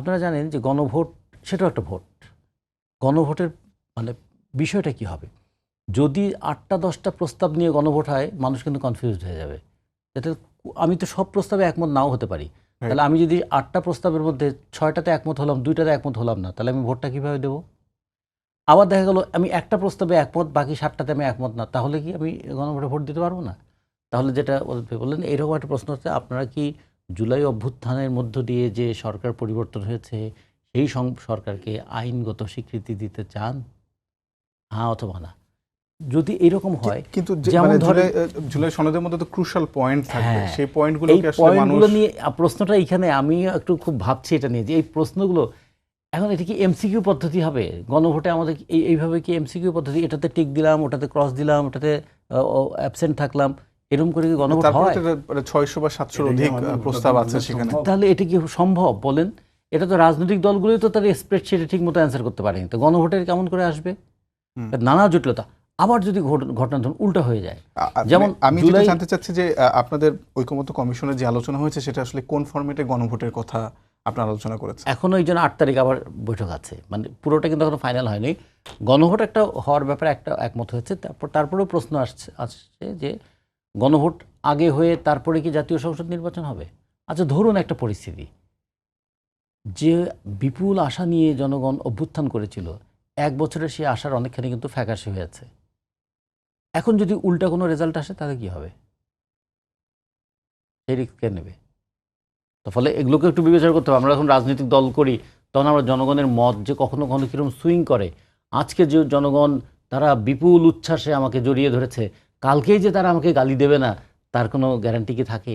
আপনারা জানেন যে গণভোট সেটাও একটা ভোট। গণভোটের মানে বিষয়টা কি হবে? যদি ৮টা ১০টা প্রস্তাব নিয়ে গণভোট হয়, মানুষ কিন্তু কনফিউজড হয়ে যাবে। এটা আমি তো সব প্রস্তাবে একমত নাও হতে পারি। তাহলে আমি যদি ৮টা প্রস্তাবের মধ্যে ৬টাতে একমত হলাম, ২টাতে একমত হলাম না, তাহলে আমি ভোটটা কিভাবে দেব? আবার দেখা গেল আমি একটা প্রস্তাবে একমত, বাকি ৭টাতে আমি একমত না, তাহলে কি আমি গণভোটে ভোট দিতে পারবো না? তাহলে যেটা বললেন, এরকম একটা প্রশ্ন হচ্ছে, আপনারা কি জুলাই অভ্যুত্থানের মধ্য দিয়ে যে সরকার পরিবর্তন হয়েছে সেই সরকারকে আইনগত স্বীকৃতি দিতে চান? হ্যাঁ অথবা না। যদি এরকম হয়, কিন্তু যেমন ধরেন জুলাই সনদের মধ্যে তো ক্রুশাল পয়েন্ট থাকবে, হ্যাঁ, সেই পয়েন্টগুলো এই কি আসলে পয়েন্টগুলো মানুষ নিয়ে প্রশ্নটা এখানে আমি একটু খুব ভাবছি এটা নিয়ে, যে এই প্রশ্নগুলো এখন এটা কি এমসিকিউ পদ্ধতি হবে? গণভোটে আমাদের এইভাবে কি এমসিকিউ পদ্ধতি, এটাতে টিক দিলাম, ওটাতে ক্রস দিলাম, ওটাতে অ্যাবসেন্ট থাকলাম, এরকম করে কি গণভোট তারপরে হয়? তো ৬০০ বা ৭০০ অধিক প্রস্তাব আছে সেখানে। তাহলে এটা কি সম্ভব বলেন? এটা তো রাজনৈতিক দলগুলোই তো তার স্প্রেডশিটে ঠিক মতো অ্যান্সার করতে পারেনি, তো গণভোটের কেমন করে আসবে? নানা জটিলতা। আবার যদি ঘটনা ধরুন উল্টা হয়ে যায়, যেমন আমি যেটা জানতে চাচ্ছি যে আপনাদের ঐকমত্য কমিশনের যে আলোচনা হয়েছে সেটা আসলে কোন ফরম্যাটে গণভোটের কথা আপনারা আলোচনা করেছেন? এখনো এই জন্য ৮ তারিখ আবার বৈঠক আছে, মানে পুরোটা কিন্তু এখনো ফাইনাল হয়নি। গণভোট একটা হওয়ার ব্যাপারে একটা একমত হয়েছে, তারপরেও প্রশ্ন আসছে যে গণভোট আগে হয়ে তারপরে কি জাতীয় সংসদ নির্বাচন হবে? আচ্ছা ধরুন একটা পরিস্থিতি, যে বিপুল আশা নিয়ে জনগণ অভ্যুত্থান করেছিল, ১ বছরের সেই আশার অনেকখানি কিন্তু ফ্যাকাশে হয়েছে। এখন যদি উল্টা কোনো রেজাল্ট আসে, তাহলে কি হবে? সেই রিস্ক কে নেবে? তো ফলে এগুলোকে একটু বিবেচনা করতে হবে। আমরা যখন রাজনৈতিক দল করি, তখন আমরা জনগণের মত যে কখনো কখনো কীরকম সুইং করে, আজকে যে জনগণ তারা বিপুল উচ্ছ্বাসে আমাকে জড়িয়ে ধরেছে, কালকেই যে তারা আমাকে গালি দেবে না, তার কোনো গ্যারান্টি কি থাকে?